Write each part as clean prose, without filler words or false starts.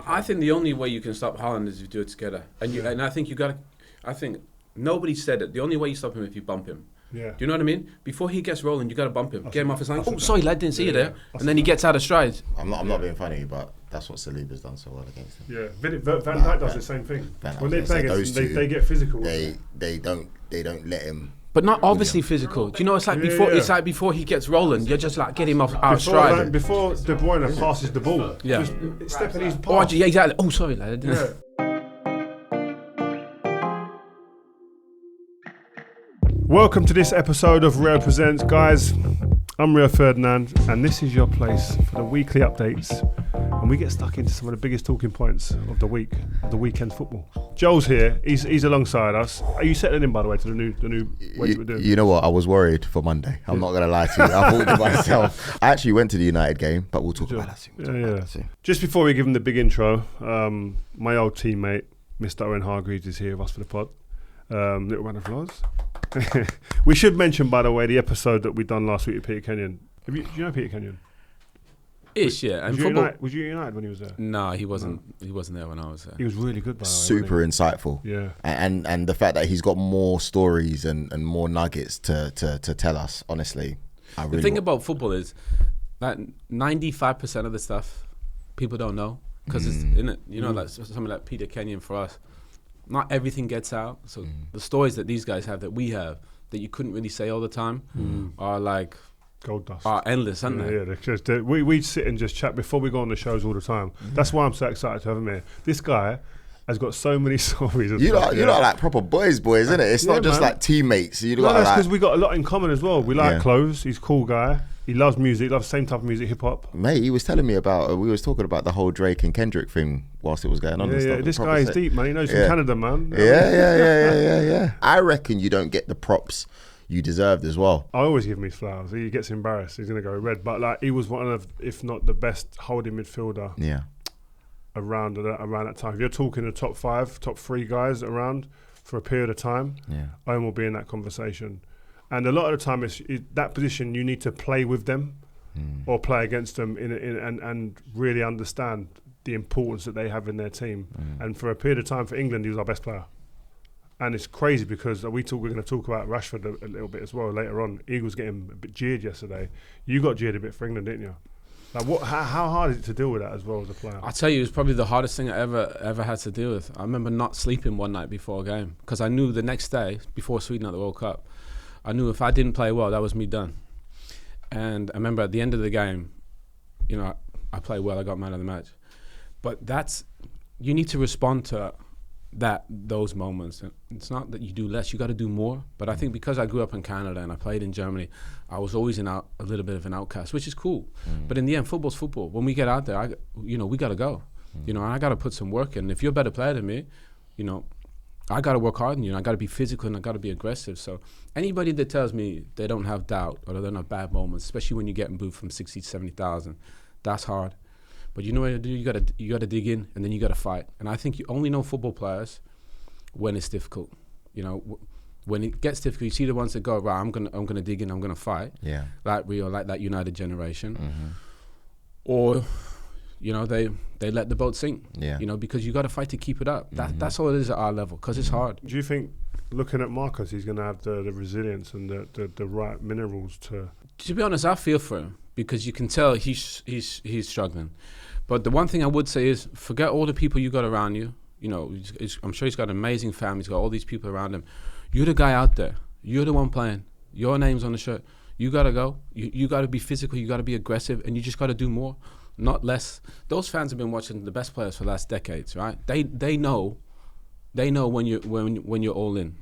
I think the only way you can stop Haaland is if you do it together. And I think nobody said it. The only way you stop him is if you bump him. Yeah. Do you know what I mean? Before he gets rolling, you got to bump him. Get him off his line. Oh, sorry, lad, didn't see you there. And then he gets out of stride. I'm not being funny, but that's what Saliba's done so well against him. Yeah, Van Dijk does the same thing. When they play against him, they get physical. They don't let him. But not obviously physical. Do you know? It's like before. It's like before he gets rolling, you're just like get him off out of stride. Before De Bruyne passes the ball, just step in his pass. Yeah, exactly. Oh, sorry, lad. Yeah. Welcome to this episode of Rio Presents, guys. I'm Rio Ferdinand, and this is your place for the weekly updates. And we get stuck into some of the biggest talking points of the week, of the weekend football. Joel's here. He's alongside us. Are you settling in, by the way, to the new way you were doing? You know what? I was worried for Monday. I'm not going to lie to you. I thought to myself. I actually went to the United game, but we'll talk about that soon. Just before we give him the big intro, my old teammate, Mr. Owen Hargreaves, is here with us for the pod. Little round of applause. We should mention, by the way, the episode that we done last week with Peter Kenyon. Do you know Peter Kenyon? Ish, yeah. And was you at United when he was there? No, he wasn't. He wasn't there when I was there. He was really good, by the way. Super insightful. Yeah. And the fact that he's got more stories and more nuggets to tell us, honestly. The thing about football is that 95% of the stuff people don't know because it's in it. You know, like something like Peter Kenyon for us. Not everything gets out. So the stories that these guys have that we have that you couldn't really say all the time are like gold dust. Are endless, aren't they? Yeah, we sit and just chat before we go on the shows all the time. That's why I'm so excited to have him here. This guy has got so many stories. You're like proper boys, isn't it? It's not just like teammates. That's because we got a lot in common as well. We like clothes. He's a cool guy. He loves music. Loves the same type of music, hip hop. Mate, he was telling me about. We was talking about the whole Drake and Kendrick thing whilst it was going on. Yeah, this guy is deep, man. He knows from Canada, man. Yeah. I reckon you don't get the props you deserved as well. I always give him his flowers. He gets embarrassed. He's gonna go red. But like, he was one of, if not the best holding midfielder. Yeah. Around that time. If you're talking the top 5, top 3 guys around for a period of time, Owen will be in that conversation. And a lot of the time, it's that position you need to play with them or play against them and really understand the importance that they have in their team. And for a period of time for England, he was our best player. And it's crazy because we're going to talk about Rashford a little bit as well later on. Eagles getting a bit jeered yesterday. You got jeered a bit for England, didn't you? Like how hard is it to deal with that as well as a player? I tell you, it's probably the hardest thing I ever had to deal with. I remember not sleeping one night before a game because I knew the next day, before Sweden at the World Cup, I knew if I didn't play well, that was me done. And I remember at the end of the game, you know, I played well, I got man of the match. But you need to respond to those moments. It's not that you do less, you got to do more. But I think because I grew up in Canada and I played in Germany, I was always a little bit of an outcast, which is cool. But in the end, football's football. When we get out there, we got to go. You know, and I got to put some work in. If you're a better player than me, you know, I got to work hard on you. And I got to be physical and I got to be aggressive. So anybody that tells me they don't have doubt or they don't have bad moments, especially when you're getting booed from 60 to 70,000, that's hard. But you know what to do? You got to dig in and then you got to fight. And I think you only know football players when it's difficult. You know, when it gets difficult, you see the ones that go, right, I'm gonna dig in, I'm gonna fight. Yeah. Like Rio, like that United generation. Or, you know, they let the boat sink. Yeah. You know, because you got to fight to keep it up. That's all it is at our level, because it's hard. Do you think, looking at Marcus, he's going to have the resilience and the right minerals to? To be honest, I feel for him because you can tell he's struggling. But the one thing I would say is forget all the people you got around you. You know, I'm sure he's got an amazing family. He's got all these people around him. You're the guy out there. You're the one playing. Your name's on the shirt. You got to go. You got to be physical. You got to be aggressive. And you just got to do more, not less. Those fans have been watching the best players for the last decades, right? They know when you're all in.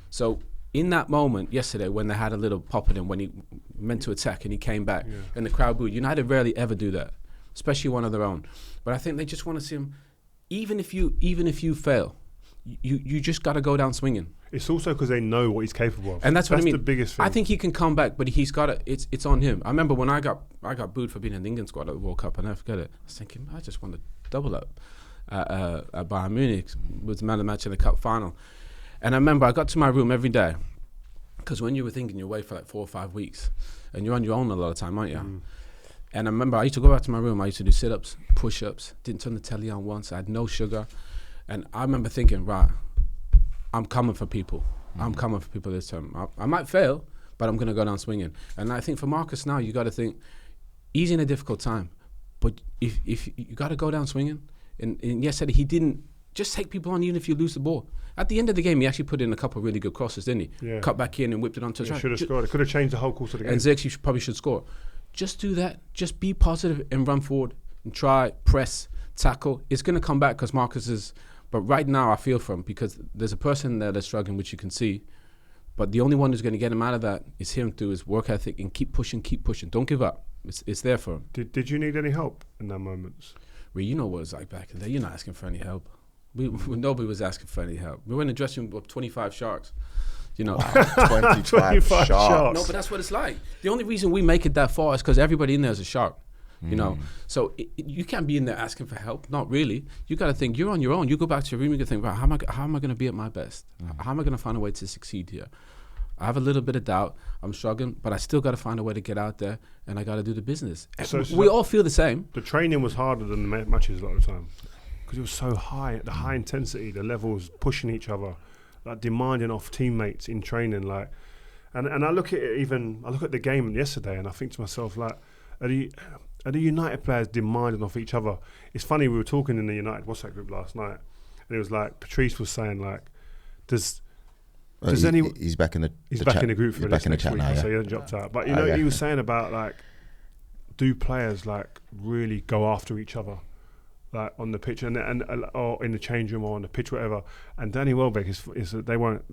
So in that moment yesterday when they had a little pop at him when he meant to attack and he came back and the crowd booed, United rarely ever do that, especially one of their own. But I think they just want to see him, even if you fail, you just got to go down swinging. It's also because they know what he's capable of. And that's what I mean. The biggest thing. I think he can come back, but he's got to, it's on him. I remember when I got booed for being in the England squad at the World Cup, and I forget it. I was thinking, I just want to double up at Bayern Munich, was man of the match in the cup final. And I remember I got to my room every day, because when you were thinking you're away for like 4 or 5 weeks, and you're on your own a lot of time, aren't you? And I remember I used to go back to my room. I used to do sit-ups, push-ups. Didn't turn the telly on once. I had no sugar. And I remember thinking, right, I'm coming for people. I'm coming for people this time. I might fail, but I'm going to go down swinging. And I think for Marcus now, you got to think, he's in a difficult time. But if you got to go down swinging. And yesterday, he didn't just take people on even if you lose the ball. At the end of the game, he actually put in a couple of really good crosses, didn't he? Yeah. Cut back in and whipped it onto the track. Should have scored. It could have changed the whole course of the game. And Zirkzee probably should score. Just do that. Just be positive and run forward and try, press, tackle. It's going to come back because Marcus is... But right now, I feel for him because there's a person there that's struggling, which you can see. But the only one who's going to get him out of that is him through his work ethic and keep pushing. Don't give up. It's there for him. Did you need any help in that moments? Well, you know what it's like back in the day. You're not asking for any help. Nobody was asking for any help. We were in the dressing room with 25 sharks. You know, 25 sharks. No, but that's what it's like. The only reason we make it that far is because everybody in there is a shark. You know, so you can't be in there asking for help. Not really. You got to think you're on your own. You go back to your room. You can think, right, how am I going to be at my best? How am I going to find a way to succeed here? I have a little bit of doubt. I'm struggling, but I still got to find a way to get out there, and I got to do the business. So we all feel the same. The training was harder than the matches a lot of the time because it was so high, the high intensity, the levels pushing each other, like demanding off teammates in training, like. And I look at it I look at the game yesterday, and I think to myself, like, are the United players demanding off each other? It's funny, we were talking in the United WhatsApp group last night, and it was like Patrice was saying, like, does anyone? He's back in the. He's back chat. in the group for this next week, now, so he hasn't dropped out. But you know, he was saying about like, do players like really go after each other, like on the pitch and or in the change room or on the pitch, whatever. And Danny Welbeck is they won't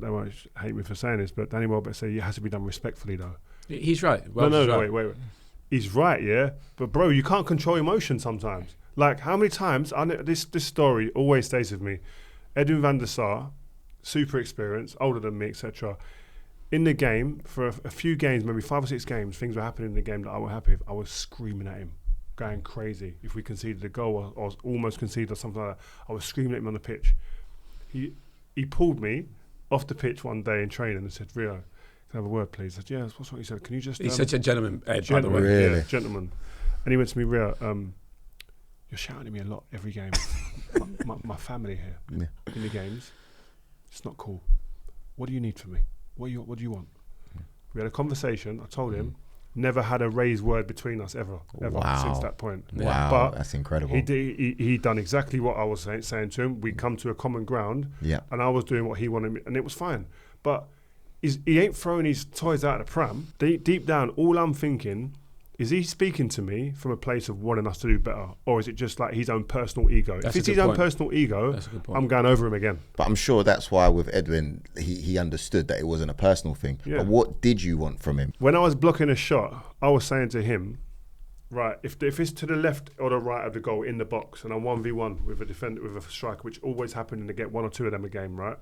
hate me for saying this, but Danny Welbeck said it has to be done respectfully though. He's right. No, wait. He's right, yeah. But bro, you can't control emotion sometimes. Like how many times? I know this story always stays with me. Edwin van der Sar, super experienced, older than me, etc. In the game, for a few games, maybe 5 or 6 games, things were happening in the game that I was happy with. I was screaming at him, going crazy. If we conceded a goal or almost conceded or something like that, I was screaming at him on the pitch. He pulled me off the pitch one day in training and said, "Rio, can I have a word, please?" I said, "Yeah, what's wrong?" He said, "Can you just..." He's such a gentleman, Ed, by the way. Really? Yeah, gentleman. And he went to me, "Rio, you're shouting at me a lot every game. my family here in the games. It's not cool. What do you need from me? What do you want?" We had a conversation. I told him, never had a raised word between us ever since that point. Wow, but that's incredible. He done exactly what I was saying to him. We come to a common ground, and I was doing what he wanted me, and it was fine. But he ain't throwing his toys out of the pram. Deep down, all I'm thinking, is he speaking to me from a place of wanting us to do better? Or is it just like his own personal ego? If it's his own personal ego, I'm going over him again. But I'm sure that's why with Edwin, he understood that it wasn't a personal thing. Yeah. But what did you want from him? When I was blocking a shot, I was saying to him, right, if it's to the left or the right of the goal in the box, and I'm 1v1 with a defender, with a striker, which always happened to get 1 or 2 of them a game, right?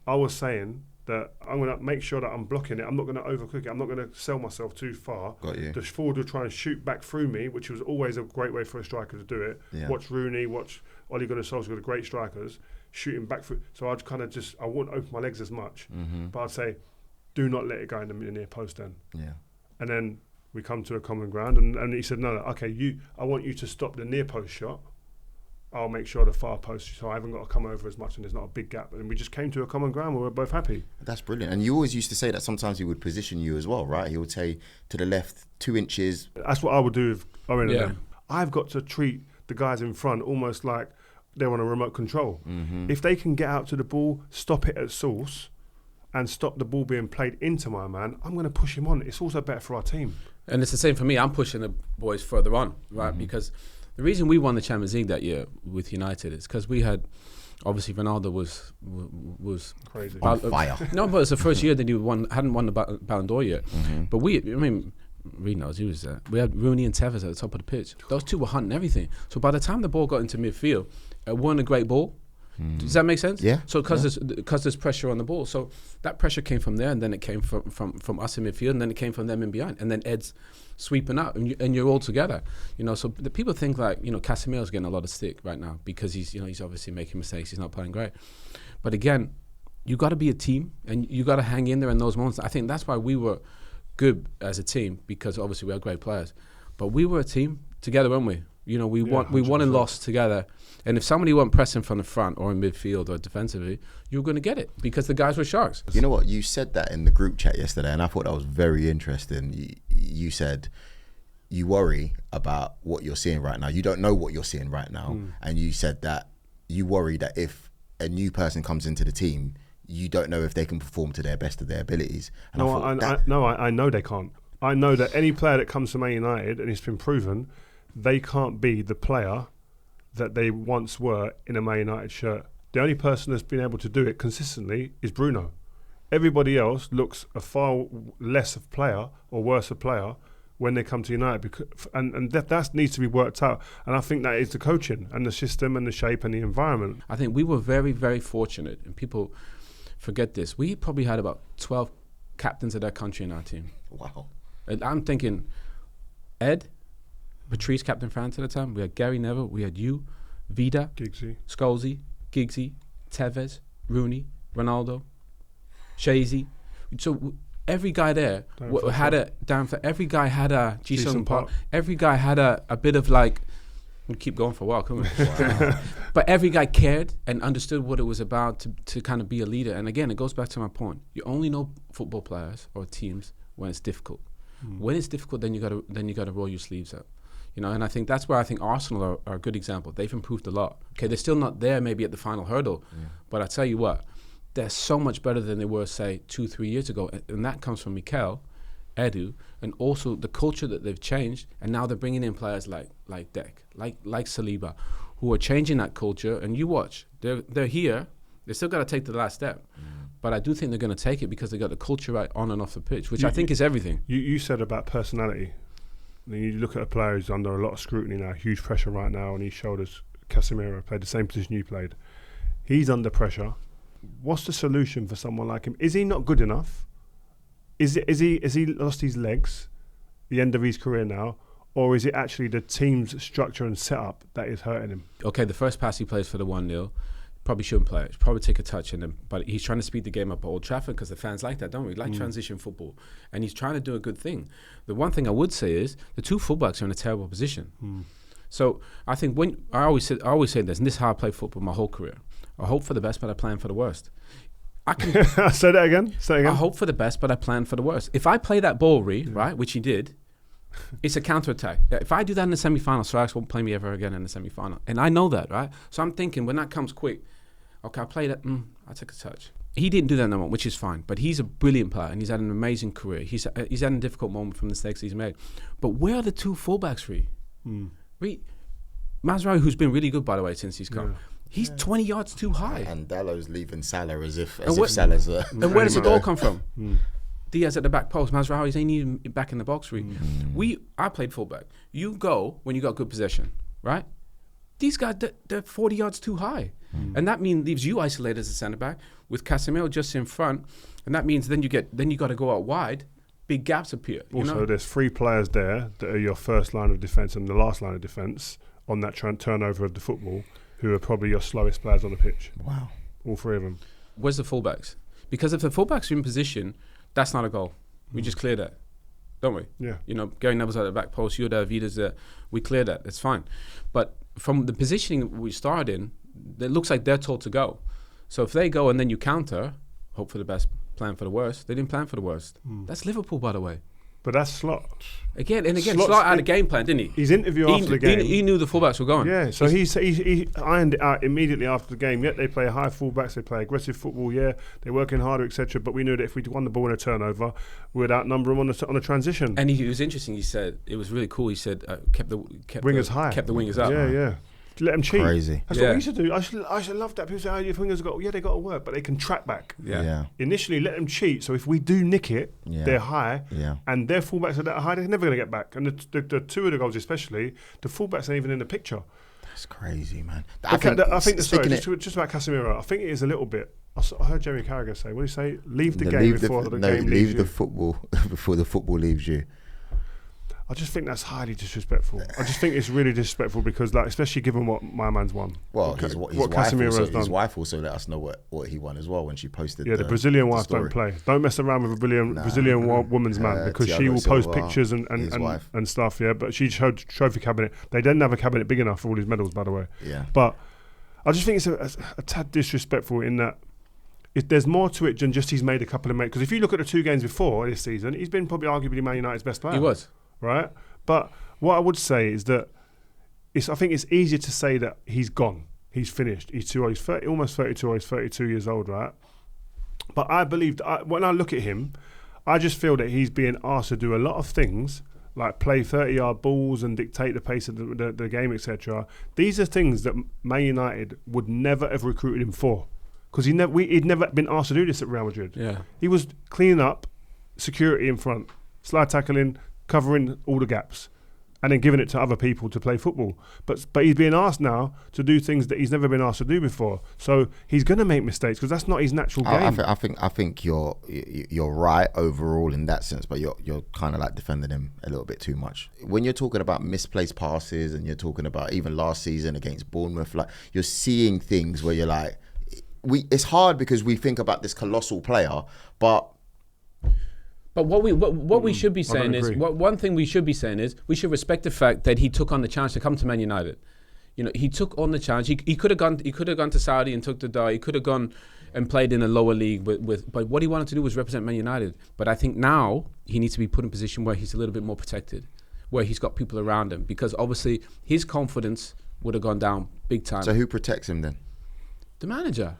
I was saying that I'm going to make sure that I'm blocking it. I'm not going to overcook it. I'm not going to sell myself too far. Got you. The forward will try and shoot back through me, which was always a great way for a striker to do it. Yeah. Watch Rooney, watch Ole Gunnar Solskjaer, the great strikers, shooting back through. So I'd kind of I wouldn't open my legs as much, but I'd say, do not let it go in the near post then. Yeah. And then we come to a common ground, and he said, no, okay, I want you to stop the near post shot. I'll make sure the far post, so I haven't got to come over as much and there's not a big gap. And we just came to a common ground where we're both happy. That's brilliant. And you always used to say that sometimes he would position you as well, right? He would say to the left 2 inches. That's what I would do with Owen and them. I've got to treat the guys in front almost like they're on a remote control. If they can get out to the ball, stop it at source, and stop the ball being played into my man, I'm going to push him on. It's also better for our team. And it's the same for me. I'm pushing the boys further on, right? Because the reason we won the Champions League that year with United is because we had, obviously Ronaldo was crazy on fire. No, but it's the first year that he hadn't won the Ballon d'Or yet. But Reed knows he was there. We had Rooney and Tevez at the top of the pitch. Those two were hunting everything. So by the time the ball got into midfield, it wasn't a great ball. Does that make sense? Yeah. So because there's pressure on the ball, so that pressure came from there, and then it came from us in midfield, and then it came from them in behind, and then Ed's sweeping out, and you're all together. So the people think like Casemiro's getting a lot of stick right now because he's obviously making mistakes. He's not playing great, but again, you got to be a team, and you got to hang in there in those moments. I think that's why we were good as a team, because obviously we had great players. But we were a team together, weren't we? You know, we won and lost together. And if somebody weren't pressing from the front or in midfield or defensively, you were going to get it because the guys were sharks. You know what? You said that in the group chat yesterday, and I thought that was very interesting. You said you worry about what you're seeing right now. You don't know what you're seeing right now. And you said that you worry that if a new person comes into the team, you don't know if they can perform to their best of their abilities. And I know they can't. I know that any player that comes to Man United, and it's been proven, they can't be the player that they once were in a Man United shirt. The only person that's been able to do it consistently is Bruno. Everybody else looks a far less of player or worse of player when they come to United, and that needs to be worked out. And I think that is the coaching and the system and the shape and the environment. I think we were very, very fortunate, and people forget this. We probably had about 12 captains of their country in our team. Wow. And I'm thinking Ed, Patrice, Captain France at the time. We had Gary Neville. We had you, Vida, Giggsy, Scholesy, Giggsy, Tevez, Rooney, Ronaldo, Shazy. So every guy there had a every guy had a G7 Park. Every guy had a bit of like. We'll keep going for a while, couldn't we? Wow. But every guy cared and understood what it was about to kind of be a leader. And again, it goes back to my point. You only know football players or teams when it's difficult. When it's difficult, then you gotta roll your sleeves up. You know, and I think that's where I think Arsenal are a good example. They've improved a lot. Okay, they're still not there maybe at the final hurdle, but I tell you what, they're so much better than they were, say, 2-3 years ago. And that comes from Mikel, Edu, and also the culture that they've changed. And now they're bringing in players like Dek, like Saliba, who are changing that culture. And you watch, they're here. They still got to take the last step. But I do think they're going to take it because they got the culture right on and off the pitch, which I think is everything. You said about personality. Then you look at a player who's under a lot of scrutiny now, huge pressure right now on his shoulders. Casemiro played the same position you played. He's under pressure. What's the solution for someone like him? Is he not good enough? Is he lost his legs, the end of his career now, or is it actually the team's structure and setup that is hurting him? Okay, the first pass he plays for the 1-0, probably shouldn't play it. Probably take a touch in him, but he's trying to speed the game up at Old Trafford because the fans like that, don't we? Like transition football, and he's trying to do a good thing. The one thing I would say is the two fullbacks are in a terrible position. So I think when I always say this, and this is how I play football my whole career. I hope for the best, but I plan for the worst. I can say that again. I hope for the best, but I plan for the worst. If I play that ball, right, which he did, it's a counter-attack. If I do that in the semi-final, Sir Alex won't play me ever again in the semi-final. And I know that, right? So I'm thinking when that comes quick, okay, I'll play that, I'll take a touch. He didn't do that no more, which is fine. But he's a brilliant player, and he's had an amazing career. He's had a difficult moment from the mistakes he's made. But where are the two fullbacks, Mazraoui, who's been really good, by the way, since he's come. He's 20 yards too high. And Dallow's leaving Salah as if Salah's a... And where does the goal come from? Diaz at the back post. Mazraoui ain't even back in the box. I played fullback. You go when you got good possession, right? These guys, they're 40 yards too high. And that leaves you isolated as a centre-back with Casemiro just in front. And that means then you got to go out wide. Big gaps appear. Also, there's 3 players there that are your first line of defence and the last line of defence on that turnover of the football, who are probably your slowest players on the pitch. Wow. All 3 of them. Where's the fullbacks? Because if the fullbacks are in position, that's not a goal. We just clear that, don't we? Yeah. You know, Gary Neville's at the back post, you're there, Vida's there. We clear that, it's fine. But from the positioning we started in, it looks like they're told to go. So if they go and then you counter, hope for the best, plan for the worst. They didn't plan for the worst. That's Liverpool, by the way. But that's Slot. Again, Slot had a game plan, didn't he? His interview after the game. He knew the fullbacks were going. Yeah, so he ironed it out immediately after the game. Yet they play high fullbacks, they play aggressive football, they're working harder, etc. But we knew that if we won the ball in a turnover, we'd outnumber them on a transition. And he was interesting, he said, it was really cool, he said, kept the wingers up. Yeah. Let them cheat. Crazy. That's what we used to do. I should love that. People say, oh, your fingers they got to work, but they can track back. Yeah. Initially, let them cheat. So if we do nick it, they're high, and their fullbacks are that high, they're never going to get back. And the 2 of the goals, especially, the fullbacks ain't even in the picture. That's crazy, man. Just about Casemiro, I think it is a little bit. I heard Jeremy Carragher say, what do you say? Leave the game before the game leaves you. Leave the football before the football leaves you. I just think that's highly disrespectful. I just think it's really disrespectful because, like, especially given what my man's won. Well, his wife also let us know what he won as well when she posted. Yeah, the Brazilian wife don't play. Don't mess around with a Brazilian woman's man, because she will post pictures and stuff. Yeah, but she showed trophy cabinet. They didn't have a cabinet big enough for all his medals, by the way. Yeah. But I just think it's a tad disrespectful in that. There's more to it than just he's made a couple of because if you look at the 2 games before this season, he's been probably arguably Man United's best player. He was. Right? But what I would say is that I think it's easier to say that he's gone. He's finished. He's too old. He's almost 32 or he's 32 years old, right? But I believe, when I look at him, I just feel that he's being asked to do a lot of things, like play 30-yard balls and dictate the pace of the game, etc. These are things that Man United would never have recruited him for. Because he'd never been asked to do this at Real Madrid. Yeah. He was cleaning up, security in front, slide tackling, covering all the gaps, and then giving it to other people to play football. But he's being asked now to do things that he's never been asked to do before. So he's going to make mistakes because that's not his natural game. I think you're right overall in that sense, but you're kind of like defending him a little bit too much. When you're talking about misplaced passes and you're talking about even last season against Bournemouth, like you're seeing things where you're like, it's hard because we think about this colossal player, but what we should be saying is, one thing we should be saying is, we should respect the fact that he took on the challenge to come to Man United. You know, he took on the challenge. He could have gone to Saudi and took the dye. He could have gone and played in a lower league but what he wanted to do was represent Man United. But I think now he needs to be put in a position where he's a little bit more protected, where he's got people around him, because obviously his confidence would have gone down big time. So who protects him then? The manager.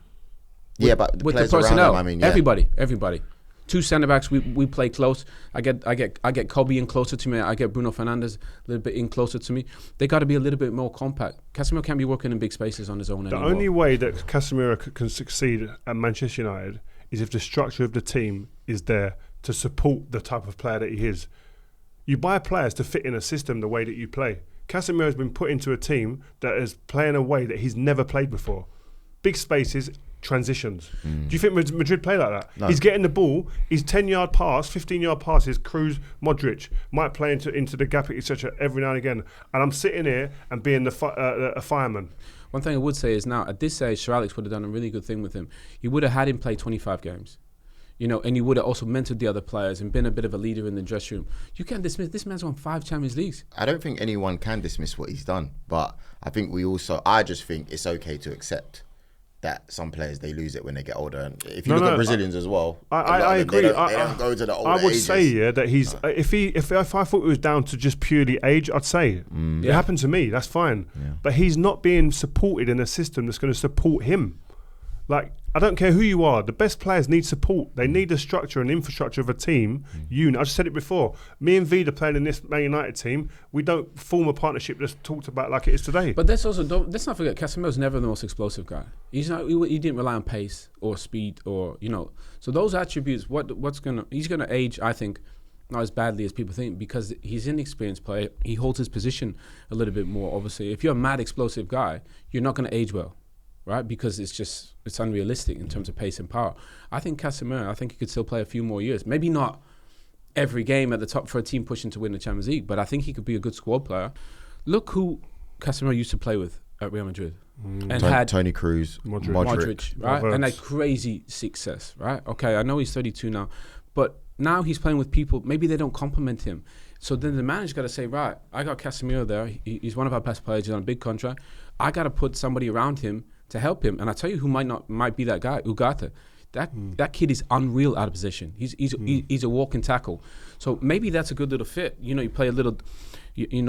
Yeah, but the with the personnel, everybody. 2 centre backs, we play close. I get Kobe in closer to me. I get Bruno Fernandes a little bit in closer to me. They got to be a little bit more compact. Casemiro can't be working in big spaces on his own anymore. The only way that Casemiro can succeed at Manchester United is if the structure of the team is there to support the type of player that he is. You buy players to fit in a system the way that you play. Casemiro has been put into a team that is playing a way that he's never played before. Big spaces, transitions. Do you think Madrid play like that? No. He's getting the ball, he's 10-yard pass, 15-yard passes, Cruz, Modric, might play into the gap, etc. every now and again. And I'm sitting here and being a fireman. One thing I would say is now, at this age, Sir Alex would have done a really good thing with him. He would have had him play 25 games. You know, and he would have also mentored the other players and been a bit of a leader in the dressing room. You can't dismiss, this man's won 5 Champions Leagues. I don't think anyone can dismiss what he's done, but I just think it's okay to accept that some players, they lose it when they get older. And if you look at Brazilians as well, I agree. They don't go to the older I would ages. say that he's if I thought it was down to just purely age, I'd say it happened to me. That's fine, but he's not being supported in a system that's going to support him. Like, I don't care who you are. The best players need support. They need the structure and infrastructure of a team. I just said it before. Me and Vida playing in this Man United team, we don't form a partnership that's talked about like it is today. But let's not forget, Casemiro's never the most explosive guy. He's not. He didn't rely on pace or speed or, you know. So those attributes, he's gonna age, I think, not as badly as people think, because he's an experienced player. He holds his position a little bit more. Obviously, if you're a mad explosive guy, you're not gonna age well. Right, because it's unrealistic in terms of pace and power. I think Casemiro, he could still play a few more years. Maybe not every game at the top for a team pushing to win the Champions League, but I think he could be a good squad player. Look who Casemiro used to play with at Real Madrid, and had Toni Kroos, Modric, right, and had crazy success. Right, okay, I know he's 32 now, but now he's playing with people. Maybe they don't compliment him. So then the manager's got to say, right, I got Casemiro there. He's one of our best players. He's on a big contract. I got to put somebody around him to help him. And I tell you who might be that guy, Ugarte. That kid is unreal out of position. He's a walking tackle. So maybe that's a good little fit. You know, you play a little,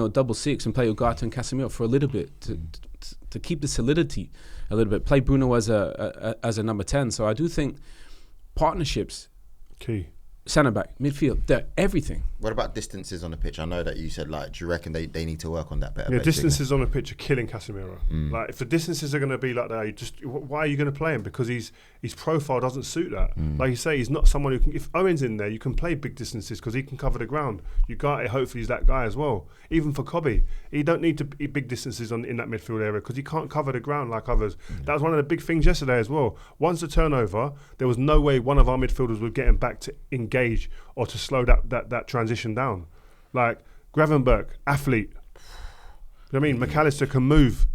double six and play Ugarte and Casemiro for a little bit to keep the solidity a little bit. Play Bruno as a number 10. So I do think partnerships, key. Centre back, midfield, they're everything. What about distances on the pitch? I know that you said, like, do you reckon they need to work on that better? Yeah, distances on the pitch are killing Casemiro. Like, if the distances are going to be like that, why are you going to play him? Because his profile doesn't suit that. Like you say, he's not someone who can. If Owen's in there, you can play big distances because he can cover the ground. Ugarte, hopefully, he's that guy as well. Even for Kobe, he don't need to be big distances in that midfield area because he can't cover the ground like others. That was one of the big things yesterday as well. Once the turnover, there was no way one of our midfielders would get him back to engage or to slow that transition down. Like, Gravenberch, athlete. You know what I mean? McAllister can move.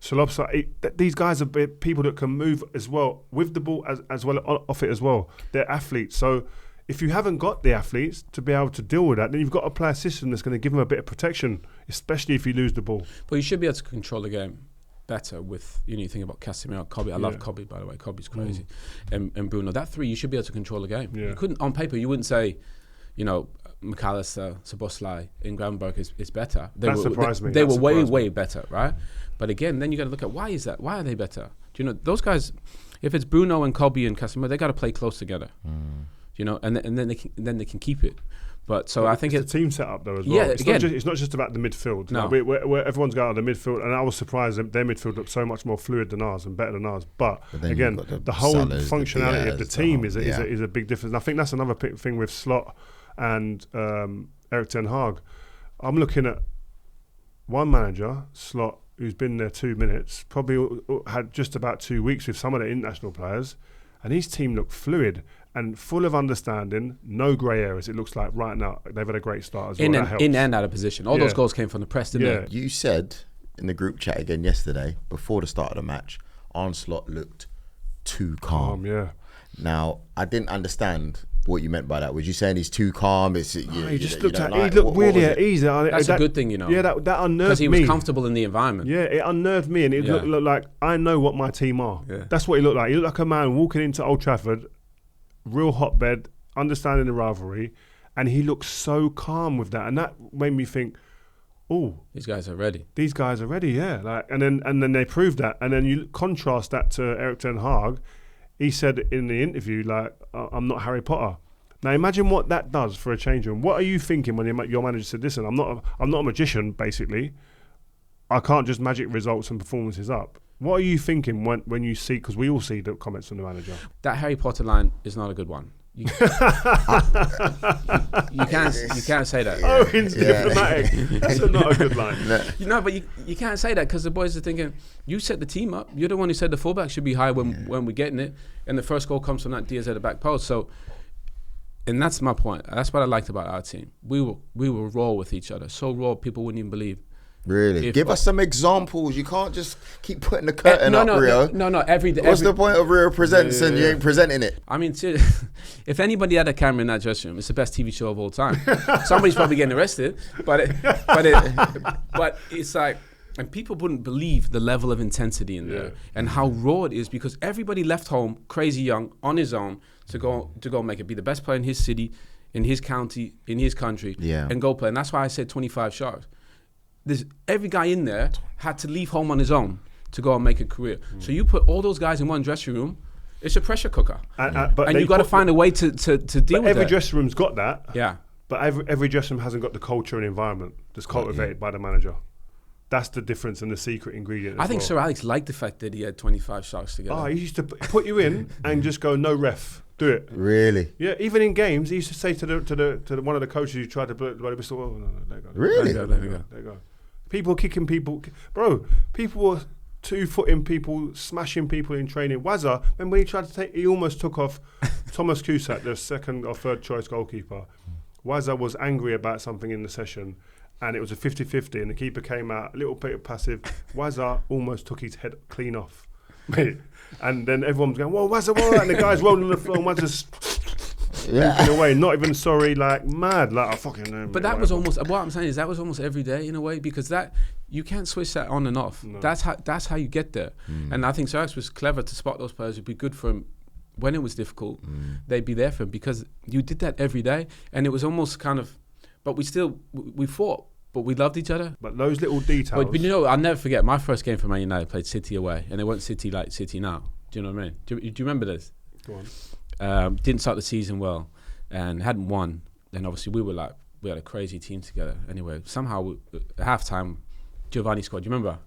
Solobsa, these guys are people that can move as well with the ball as well off it as well. They're athletes. So if you haven't got the athletes to be able to deal with that, then you've got to play a system that's going to give them a bit of protection, especially if you lose the ball. But you should be able to control the game better with, you think about Casemiro, Kobe. I love Kobe, by the way. Kobe's crazy. And Bruno. That three, you should be able to control the game. Yeah. You couldn't, on paper, you wouldn't say, McAllister, Szoboszlai, and Gravenberch is better. That surprised me. They were way better, right? But again, then you got to look at why is that? Why are they better? Those guys, if it's Bruno and Kobe and Casemiro, they got to play close together. And then they can keep it. But I think it's a team setup though as well. Yeah, it's not just about the midfield. No. Where everyone's got out of the midfield, and I was surprised that their midfield looked so much more fluid than ours and better than ours. But again, the whole functionality of the team is a big difference. And I think that's another thing with Slot and Erik ten Hag. I'm looking at one manager, Slot, who's been there 2 minutes, probably had just about 2 weeks with some of the international players, and his team looked fluid and full of understanding, no grey areas. It looks like right now they've had a great start as well. In and out of position. All those goals came from the press, didn't they? You said in the group chat again yesterday, before the start of the match, Arne Slot looked too calm. Now, I didn't understand what you meant by that. Was you saying he's too calm? He just looked he looked really at ease. That's a good thing, Yeah, that unnerved me. Because he was comfortable in the environment. Yeah, it unnerved me, and it looked like I know what my team are. Yeah. That's what he looked like. He looked like a man walking into Old Trafford, real hotbed, understanding the rivalry, and he looked so calm with that, and that made me think, oh, these guys are ready. Yeah. And then they proved that, and then you contrast that to Erik ten Hag. He said in the interview, I'm not Harry Potter. Now imagine what that does for a change room. What are you thinking when your manager said, listen, I'm not a magician, basically. I can't just magic results and performances up. What are you thinking when you see, because we all see the comments from the manager. That Harry Potter line is not a good one. You can't say that. Owen's diplomatic. That's not a good line. No. But you can't say that because the boys are thinking, you set the team up. You're the one who said the fullback should be high when we're getting it. And the first goal comes from that Diaz at the back post. So, and that's my point. That's what I liked about our team. We were raw with each other. So raw, people wouldn't even believe. Really? Give us some examples. You can't just keep putting the curtain up, Rio. No. Every day. What's the point of Rio Presents and you ain't presenting it? I mean, if anybody had a camera in that dressing room, it's the best TV show of all time. Somebody's probably getting arrested, but it's like, and people wouldn't believe the level of intensity in there and how raw it is, because everybody left home crazy young on his own to go make it, be the best player in his city, in his county, in his country, and go play. And that's why I said 25 Sharks. Every guy in there had to leave home on his own to go and make a career. So you put all those guys in one dressing room, it's a pressure cooker. And you've got to find a way to deal with that. Every dressing room's got that. Yeah. But every dressing room hasn't got the culture and environment that's cultivated by the manager. That's the difference and the secret ingredient. I think Sir Alex liked the fact that he had 25 Sharks together. He used to put you in and just go, no ref. Do it. Really? Yeah, even in games, he used to say to the one of the coaches who tried to blow the whistle, oh, no, there you go. Really? There you go. People kicking people. Bro, people were 2-footing people, smashing people in training. Wazza, remember when he almost took off Thomas Cusack, the second or third choice goalkeeper. Wazza was angry about something in the session, and it was a 50-50, and the keeper came out, a little bit passive. Wazza almost took his head clean off. Mate. And then everyone was going, whoa, Wazza, whoa, and the guy's rolling on the floor, and Wazza's moving away, not even sorry, mad, I fucking know. But that was almost, what I'm saying is that was almost every day in a way, because that, you can't switch that on and off. No. That's how you get there. And I think Sir Alex was clever to spot those players who'd be good for him when it was difficult. They'd be there for him because you did that every day, and it was almost kind of, but we fought, but we loved each other. But those little details. But I'll never forget my first game for Man United. Played City away, and they weren't City like City now. Do you know what I mean? Do you remember this? Go on. Didn't start the season well, and hadn't won. Then obviously we had a crazy team together. Anyway, somehow at halftime, Giovanni scored. Do you remember?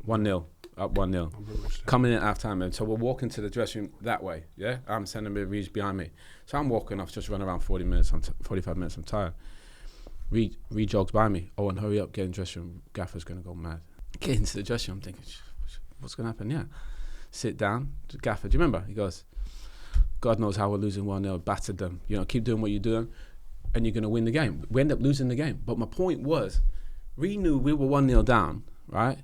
1-0, up 1-0. Coming in at halftime, and so we're walking to the dressing room that way. Yeah, I'm sending Reed behind me, so I'm walking off, just run around 45 minutes. I'm tired. Reed jogs by me. Owen, hurry up, get in the dressing room. Gaffer's gonna go mad. Get into the dressing room. I'm thinking, what's gonna happen? Yeah, sit down. Gaffer, do you remember? He goes, God knows how we're losing 1-0. Battered them. Keep doing what you're doing. and you're going to win the game. We end up losing the game. But my point was, we knew we were 1-0 down, right?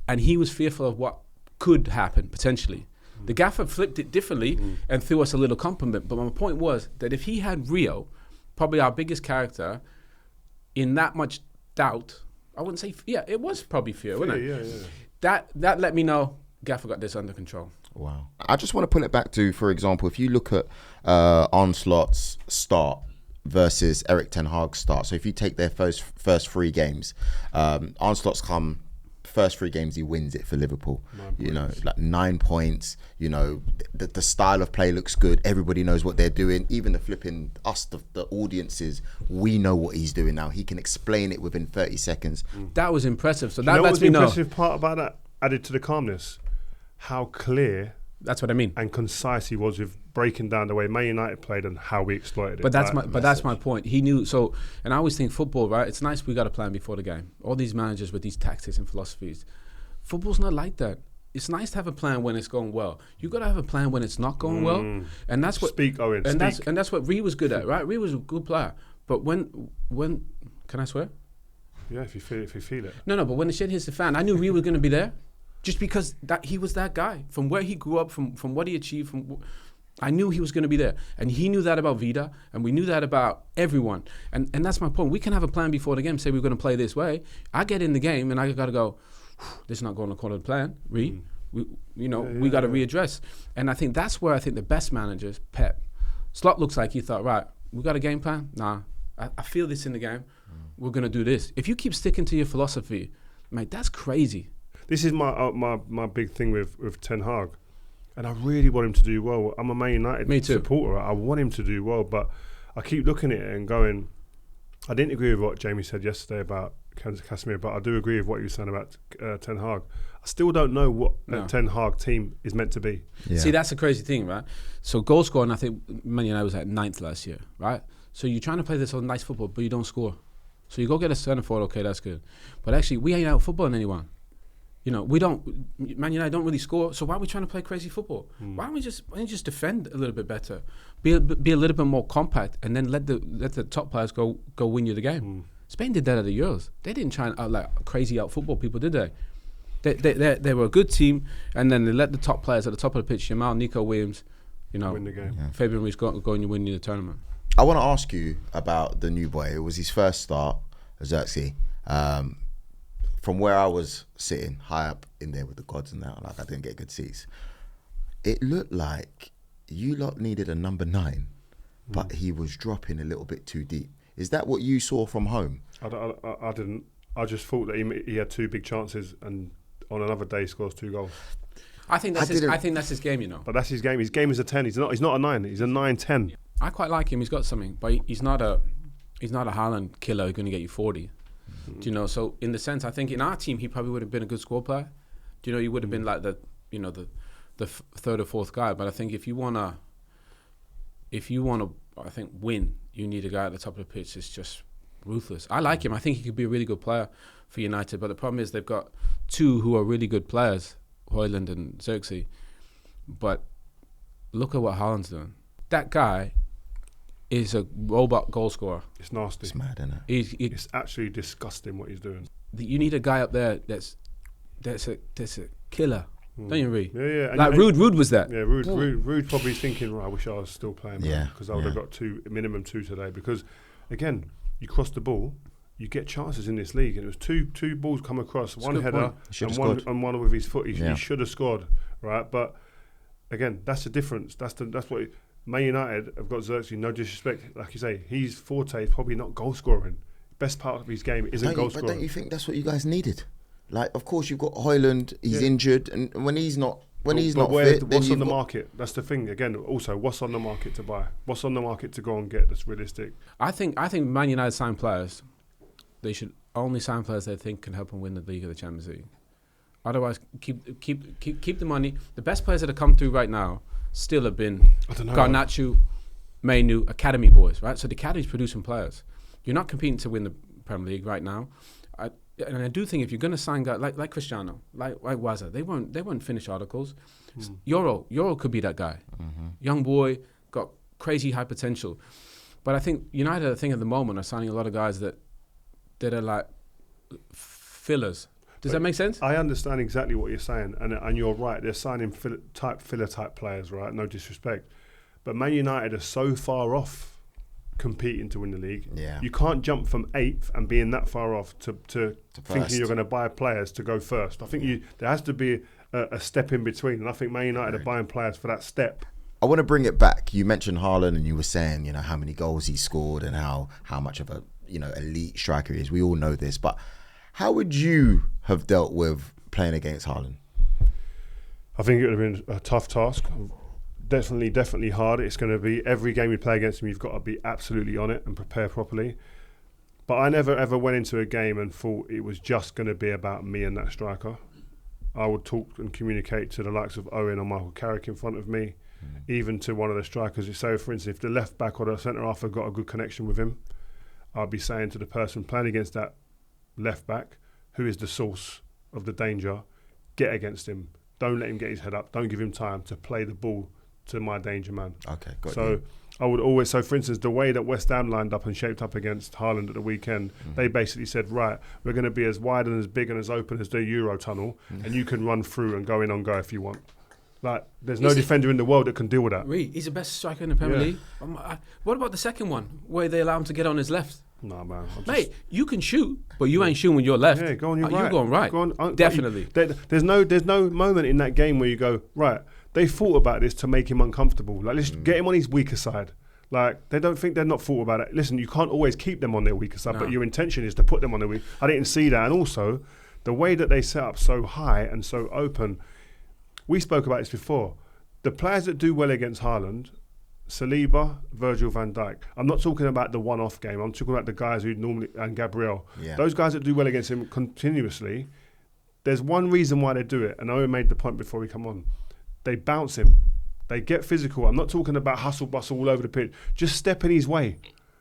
And he was fearful of what could happen, potentially. The gaffer flipped it differently and threw us a little compliment. But my point was that if he had Rio, probably our biggest character, in that much doubt, I wouldn't say, it was probably fear, wasn't it? Yeah. That let me know gaffer got this under control. Wow. I just want to pull it back to, for example, if you look at Arne Slot's start versus Erik Ten Hag's start. So if you take their first 3 games, Arne Slot's first 3 games, he wins it for Liverpool. 9 points. The style of play looks good. Everybody knows what they're doing. Even the audiences, we know what he's doing now. He can explain it within 30 seconds. That was impressive. So that lets me know. The impressive part about that, added to the calmness, how clear. That's what I mean. And concise he was with breaking down the way Man United played and how we exploited it. But that's my point. He knew. So, and I always think football, right? It's nice we got a plan before the game. All these managers with these tactics and philosophies. Football's not like that. It's nice to have a plan when it's going well. You got to have a plan when it's not going well. And that's what Owen. That's what Rio was good at, right? Rio was a good player. But when can I swear? Yeah, if you feel it. No, but when the shit hits the fan, I knew Rio was going to be there. Just because that he was that guy, from where he grew up, from what he achieved, I knew he was going to be there, and he knew that about Vida, and we knew that about everyone, and that's my point. We can have a plan before the game, say we're going to play this way. I get in the game, and I got to go, this is not going according to the plan. We got to readdress, and I think that's where I think the best managers, Pep, Slot looks like he thought, right, we got a game plan. Nah, I feel this in the game. We're going to do this. If you keep sticking to your philosophy, mate, that's crazy. This is my big thing with Ten Hag, and I really want him to do well. I'm a Man United supporter. I want him to do well, but I keep looking at it and going, I didn't agree with what Jamie said yesterday about Casemiro, but I do agree with what you were saying about Ten Hag. I still don't know what a Ten Hag team is meant to be. Yeah. See, that's a crazy thing, right? So goal scoring, I think Man United was at 9th last year, right? So you're trying to play this nice football, but you don't score. So you go get a centre forward, okay, that's good. But actually, we ain't out footballing anyone. Man United don't really score, so why are we trying to play crazy football? Why don't we just defend a little bit better, be a little bit more compact, and then let the top players go win you the game? Spain did that at the Euros. They didn't try and crazy out football people, did they? They were a good team, and then they let the top players at the top of the pitch, Jamal, Nico Williams, win the game. Yeah. Fabian Ruiz go and win you the tournament. I want to ask you about the new boy. It was his first start, Zirkzee. From where I was sitting, high up in there with the gods and that, I didn't get good seats. It looked like you lot needed a number 9, but he was dropping a little bit too deep. Is that what you saw from home? I didn't. I just thought that he had 2 big chances, and on another day scores 2 goals. I think that's his game, But that's his game. His game is a 10. He's not a 9. He's a 9-10. I quite like him. He's got something, but he's not a Haaland killer who's going to get you 40. Do you know? So in the sense, I think in our team he probably would have been a good squad player. Do you know? He would have been like the 3rd or 4th guy. But I think if you wanna, I think win, you need a guy at the top of the pitch that's just ruthless. I like him. I think he could be a really good player for United. But the problem is they've got 2 who are really good players, Haaland and Zirkzee. But look at what Haaland's doing. That guy is a robot goal scorer. It's nasty. It's mad, isn't it? It's actually disgusting what he's doing. You need a guy up there that's a killer. Don't you agree? Yeah. Like Ruud was that. Yeah, Ruud probably thinking, right, I wish I was still playing. Yeah. Because I would have got minimum 2 today. Because again, you cross the ball, you get chances in this league, and it was two balls come across, that's one header and one with his foot. He should have scored, right? But again, that's the difference. That's what. Man United have got Zirkzee, no disrespect, like you say, his forte is probably not goal scoring. Best part of his game isn't goal scoring. But don't you think that's what you guys needed? Like, of course, you've got Haaland, he's injured, and when he's not fit, what's on the market? That's the thing. Again, also, what's on the market to buy? What's on the market to go and get that's realistic? I think Man United sign players. They should only sign players they think can help them win the league or the Champions League. Otherwise, keep the money. The best players that have come through right now still have been Garnacho, Mainu, academy boys, right? So the academy's producing players. You're not competing to win the Premier League right now. And I do think if you're going to sign guys like Cristiano, like Waza, they won't finish articles. Euro could be that guy. Young boy, got crazy high potential. But I think United, I think at the moment, are signing a lot of guys that are like fillers. Does that make sense? I understand exactly what you're saying, and you're right. They're signing filler type players, right? No disrespect, but Man United are so far off competing to win the league. Yeah. You can't jump from 8th and being that far off to thinking you're going to buy players to go first. I think there has to be a step in between, and I think Man United are buying players for that step. I want to bring it back. You mentioned Haaland, and you were saying, how many goals he scored and how much of a elite striker he is. We all know this, but how would you have dealt with playing against Haaland? I think it would have been a tough task. Definitely hard. It's going to be every game you play against him, you've got to be absolutely on it and prepare properly. But I never ever went into a game and thought it was just going to be about me and that striker. I would talk and communicate to the likes of Owen or Michael Carragher in front of me, even to one of the strikers. So, for instance, if the left back or the centre half have got a good connection with him, I'll be saying to the person playing against that left back, who is the source of the danger, get against him. Don't let him get his head up. Don't give him time to play the ball to my danger man. Okay, got so you. I would always, so for instance, the way that West Ham lined up and shaped up against Haaland at the weekend, they basically said, right, we're going to be as wide and as big and as open as the Euro tunnel, and you can run through and go in on go if you want. Like, there's no defender in the world that can deal with that. Really? He's the best striker in the Premier League. What about the second one, where they allow him to get on his left? Nah, man. Mate, you can shoot, but you ain't shooting with your left. Yeah, go on your right. You're going right. Go on, definitely. There's no moment in that game where you go, right, they thought about this to make him uncomfortable. Like, let's get him on his weaker side. Like, they don't think they're not thought about it. Listen, you can't always keep them on their weaker side, but your intention is to put them on their weak. I didn't see that. And also, the way that they set up so high and so open, we spoke about this before. The players that do well against Haaland, Saliba, Virgil van Dijk. I'm not talking about the one-off game. I'm talking about the guys who normally, and Gabriel. Yeah. Those guys that do well against him continuously, there's one reason why they do it, and Owen made the point before we come on. They bounce him. They get physical. I'm not talking about hustle bustle all over the pitch. Just step in his way.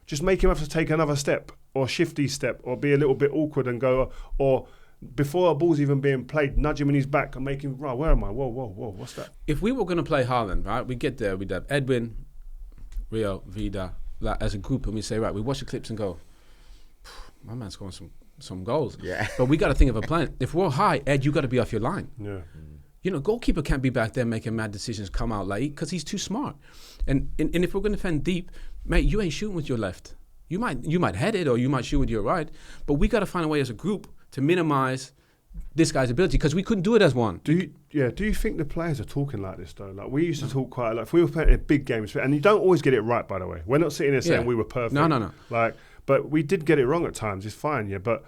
Just make him have to take another step or shift his step or be a little bit awkward and go, or before a ball's even being played, nudge him in his back and make him, right, where am I? Whoa, what's that? If we were going to play Haaland, right, we get there, we'd have Edwin, Rio, Vida, like, as a group, and we say, right, we watch the clips and go, my man's scoring some goals. Yeah. But we got to think of a plan. If we're high, Ed, you got to be off your line. Yeah. Goalkeeper can't be back there making mad decisions, come out late, because he's too smart. And if we're going to defend deep, mate, you ain't shooting with your left. You might head it or you might shoot with your right, but we got to find a way as a group to minimize this guy's ability, because we couldn't do it as one. Do you think the players are talking like this though? Like, we used to talk quite a lot. If we were playing in big games, and you don't always get it right, by the way. We're not sitting there saying we were perfect. No. Like, but we did get it wrong at times. It's fine, yeah. But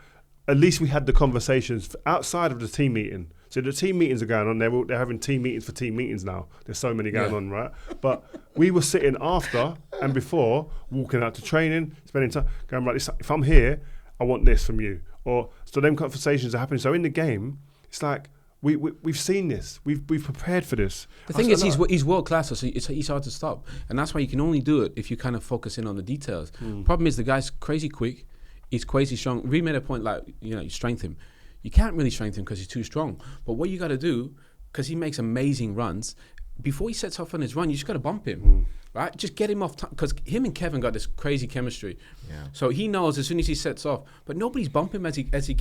at least we had the conversations outside of the team meeting. So the team meetings are going on. They're having team meetings for team meetings now. There's so many going on, right? But we were sitting after and before, walking out to training, spending time, going, right, if I'm here, I want this from you. Or so them conversations are happening. So in the game, it's like we've seen this. We've prepared for this. The thing is, he's world class, so he's hard to stop, and that's why you can only do it if you kind of focus in on the details. Problem is, the guy's crazy quick. He's crazy strong. We made a point, like, you strengthen him. You can't really strengthen him because he's too strong. But what you got to do, because he makes amazing runs, before he sets off on his run, you just got to bump him, right? Just get him off time, because him and Kevin got this crazy chemistry. Yeah. So he knows as soon as he sets off, but nobody's bumping him as he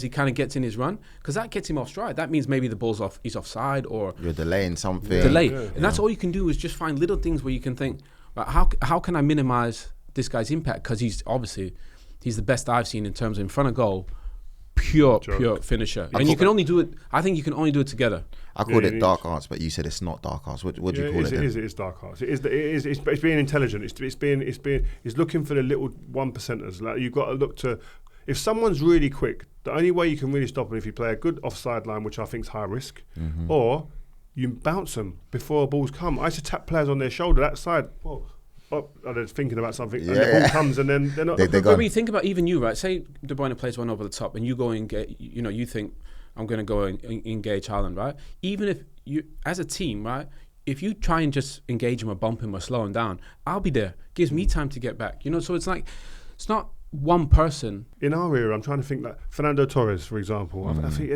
kind of gets in his run, because that gets him off stride. That means maybe the ball's off, he's offside, or you're delaying something. And that's all you can do is just find little things where you can think, right, how can I minimize this guy's impact? Because he's the best I've seen in terms of in front of goal. Pure finisher. And you can only do it, I think you can only do it together. I called it dark arts, but you said it's not dark arts. What do you call it? It is dark arts. It's being intelligent. It's looking for the little 1%ers. Like, you've got to look to, if someone's really quick, the only way you can really stop them if you play a good offside line, which I think is high risk, or you bounce them before balls come. I used to tap players on their shoulder, that side. They're thinking about something, and the ball comes, and then they're not. But you think about even you, right? Say De Bruyne plays one over the top, and you go and get, you think, I'm going to go and engage Haaland, right? Even if you, as a team, right, if you try and just engage him or bump him or slow him down, I'll be there. Gives me time to get back, So it's like, it's not one person. In our era, I'm trying to think, like Fernando Torres, for example. I think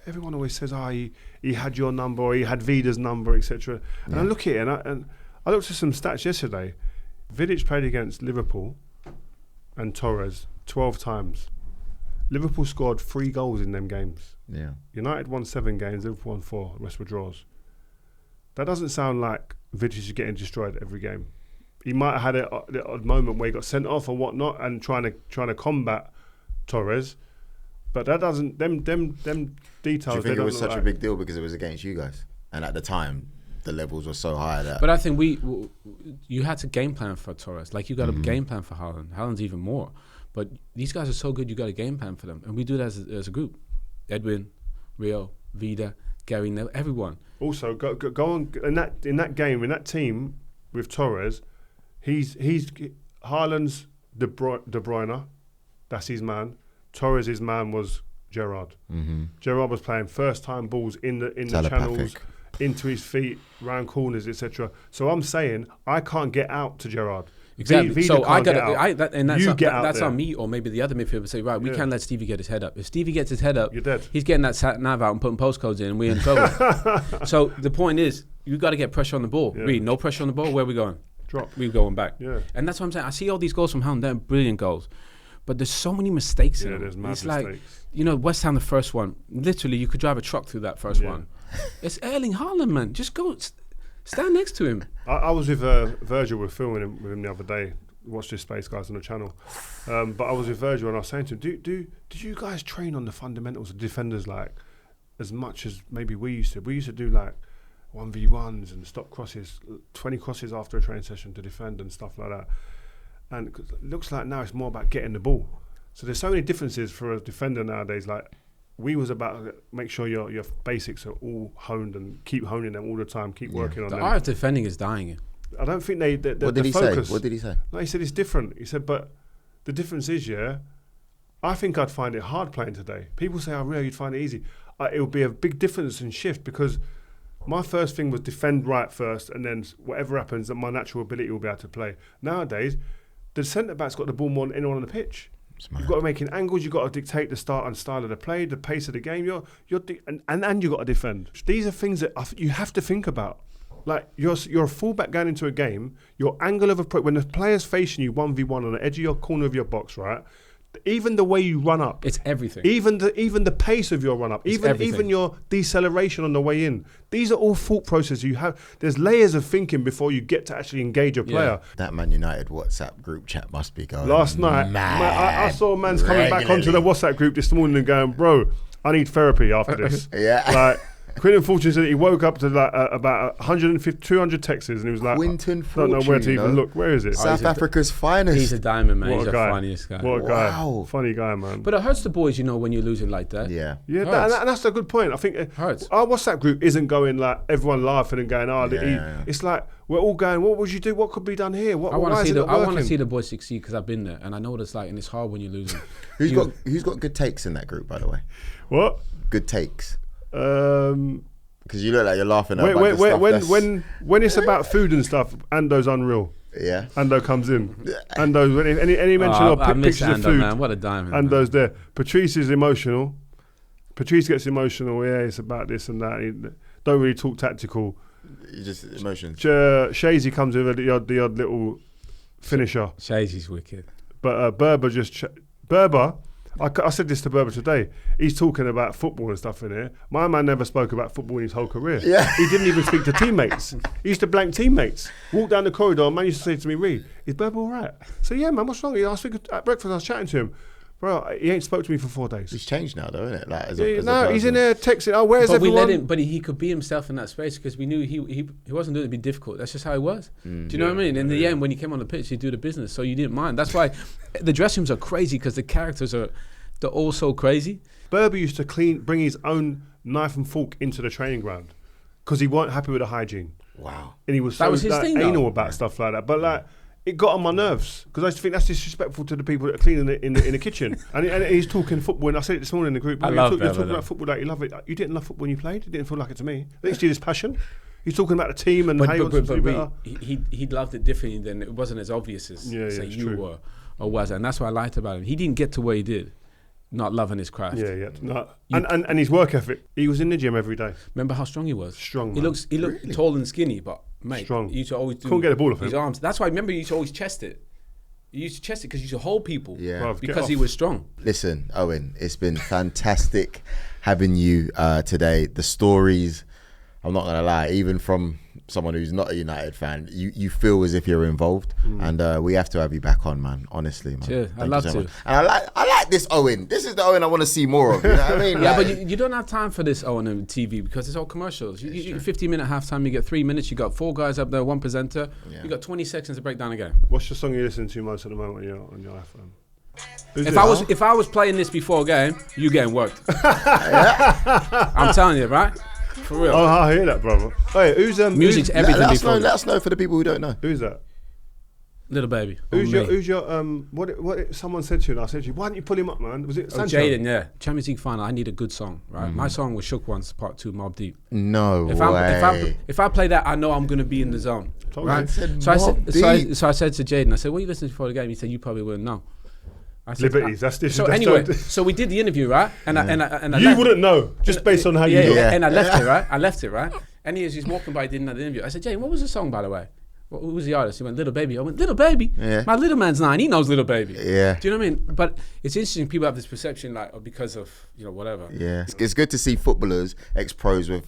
everyone always says, he had your number, or he had Vida's number, etc. And I look at it, and I looked at some stats yesterday. Vidic played against Liverpool and Torres 12 times. Liverpool scored 3 goals in them games. Yeah. United won 7 games, Liverpool won 4, the rest were draws. That doesn't sound like Vidic is getting destroyed every game. He might have had a moment where he got sent off or whatnot and trying to combat Torres, but that doesn't, them details. Do you think it was such a big deal because it was against you guys? And at the time, the levels were so high that... But I think you had to game plan for Torres. Like, you got a game plan for Haaland. Haaland's even more. But these guys are so good, you got a game plan for them. And we do that as a group. Edwin, Rio, Vida, Gary, Neville, everyone. Also, go on, in that game, in that team with Torres, he's Haaland's De Bruyne, that's his man. Torres' man was Gerrard. Gerrard was playing first time balls in the channels, into his feet, round corners, etc. So I'm saying I can't get out to Gerrard. Exactly. So I got that's on on me, or maybe the other midfielder say, right, we can't let Stevie get his head up. If Stevie gets his head up, you're dead. He's getting that sat nav out and putting postcodes in, and we're in trouble. So the point is, you got to get pressure on the ball. Yeah. Really, no pressure on the ball. Where are we going? Drop. We're going back. Yeah. And that's what I'm saying. I see all these goals from Haaland. They're brilliant goals, but there's so many mistakes in them. There's mad it's mistakes. Like, West Ham, the first one. Literally, you could drive a truck through that first one. It's Erling Haaland, man. Just go. Stand next to him. I was with Virgil. We're filming with him the other day. Watch this space, guys, on the channel. But I was with Virgil and I was saying to him, did you guys train on the fundamentals of defenders like as much as maybe we used to? We used to do like 1v1s and stop crosses, 20 crosses after a training session to defend and stuff like that. And it looks like now it's more about getting the ball. So there's so many differences for a defender nowadays. Like we was about make sure your basics are all honed and keep honing them all the time, keep working on them. The art of defending is dying. I don't think What did he focus. say? What did he say? No, he said it's different. He said, but the difference is, I think I'd find it hard playing today. People say, oh, really, you'd find it easy. It would be a big difference and shift because my first thing was defend right first and then whatever happens, my natural ability will be able to play. Nowadays, the centre-back's got the ball more than anyone on the pitch. You've got to make angles, you've got to dictate the start and style of the play, the pace of the game, and you've got to defend. These are things that you have to think about. Like you're a fullback going into a game, your angle of approach, when the player's facing you 1v1 on the edge of your corner of your box, right? Even the way you run up, it's everything. Even the pace of your run up, even your deceleration on the way in. These are all thought processes you have. There's layers of thinking before you get to actually engage a player. That Man United WhatsApp group chat must be going. Last night, I saw man's coming back onto the WhatsApp group this morning and going, bro, I need therapy after this. Like, Quinton Fortune said he woke up to like about 150, 200 texts and he was like, Quinton Fortune, don't know where to even look. Where is it? South Africa's finest. He's a diamond, man. He's the guy. funniest guy. What a guy. Funny guy, man. But it hurts the boys, when you're losing like that. Yeah, and that's a good point. I think hurts. Our WhatsApp group isn't going like everyone laughing and going, it's like we're all going, what would you do? What could be done here? I want to see the boys succeed because I've been there and I know what it's like and it's hard when you're losing. Who's got good takes in that group, by the way? What? Good takes. Because you look like you're laughing at when it's about food and stuff, Ando's unreal. Yeah. Ando comes in. Ando, any mention of pictures Ando, of food. Man. What a diamond. Ando's there. Patrice is emotional. Patrice gets emotional. Yeah, it's about this and that. He don't really talk tactical. You just emotions. Shazy comes with the odd little finisher. Shazy's wicked. But Berber Berber. I said this to Berber today. He's talking about football and stuff in here. My man never spoke about football in his whole career. Yeah. He didn't even speak to teammates. He used to blank teammates. Walk down the corridor, man used to say to me, Reed, is Berber all right? So yeah, man, what's wrong? I was at breakfast, I was chatting to him. Bro, he ain't spoke to me for 4 days. He's changed now, though, isn't it? Like, he's in there texting. Oh, where's everyone? We let him, but he could be himself in that space because we knew he wasn't doing it to be difficult. That's just how he was. Do you know what I mean? In the end, when he came on the pitch, he'd do the business, so you didn't mind. That's why the dressing rooms are crazy because the characters they're all so crazy. Berber used to bring his own knife and fork into the training ground because he weren't happy with the hygiene. Wow. And he was that was his thing, anal about stuff like that. But like, it got on my nerves because I used to think that's disrespectful to the people that are cleaning it in the kitchen. And he's talking football, and I said it this morning in the group. You're talking about football like you love it. You didn't love football when you played. It didn't feel like it to me. At least you had this passion. He's talking about the team and how he wants to do better. He loved it differently. Then it wasn't as obvious as say you were or was, and that's what I liked about him. He didn't get to where he did. Not loving his craft. Yeah. No. And his work ethic. He was in the gym every day. Remember how strong he was? Strong. He looked tall and skinny, but Mate, Strong. he used to always do Couldn't get the ball off his him. arms. That's why, remember, he used to always chest it. He used to chest it because he used to hold people. Yeah. Bruv, get Because he off. was strong. Listen, Owen, it's been fantastic having you today. The stories, I'm not going to lie, even from someone who's not a United fan, you feel as if you're involved. And we have to have you back on, man. Honestly, man. Sure, Thank I'd you love so to. much. And I like this Owen. This is the Owen I want to see more of. You know what I mean? Yeah, Like, but you don't have time for this on TV because it's all commercials. You 15-minute halftime, you get 3 minutes, you got 4 guys up there, 1 presenter, you got 20 seconds to break down a game. What's the song you listen to most at the moment on your iPhone? Who's If I was playing this before a game, you getting worked. I'm telling you, right? For real. Oh, I hear that, brother. Hey, who's Music's who's, everything let before. us know for the people who don't know. who's that? Little baby. Who's your what someone said to you and I said to you, why didn't you pull him up, man? Was it Sancho? Jaden, yeah. Champions League final, I need a good song, right? My song was Shook Once, Part 2, Mob Deep. No If I play that, I know I'm going to be in the zone. Right? So I said to Jaden, I said, what are you listening to before the game? He said, you probably wouldn't know. I said, Liberties, that's this. So that's anyway, the- so we did the interview, right? And I you left. wouldn't know, just based on how you look. And I left it, right? I left it, right? And he's walking by, didn't have the interview. I said, Jane, what was the song, by the way? Who was the artist? He went, Little Baby. I went, Little Baby? Yeah. My little man's 9. He knows Little Baby. Yeah. Do you know what I mean? But it's interesting. People have this perception, like, because of, whatever. Yeah, it's good to see footballers ex-pros with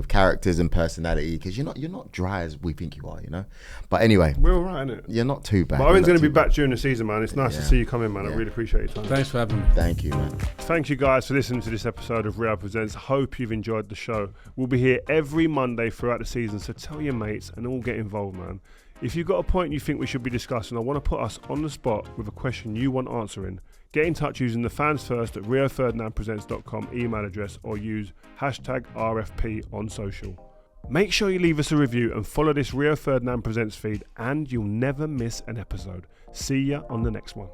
characters and personality, because you're not dry as we think you are, you know. But anyway, We're all right, innit? you're not too bad. But Owen's going to be back during the season, man. It's nice to Yeah. see you come in, man. I Yeah. really appreciate your time. Thanks for having me. Thank you, man. Thank you guys for listening to this episode of Rio Presents. Hope you've enjoyed the show. We'll be here every Monday throughout the season, so tell your mates and all get involved, man. If you've got a point you think we should be discussing or want to put us on the spot with a question you want answering, get in touch using the fans first at rioferdinandpresents.com email address or use hashtag RFP on social. Make sure you leave us a review and follow this Rio Ferdinand Presents feed and you'll never miss an episode. See ya on the next one.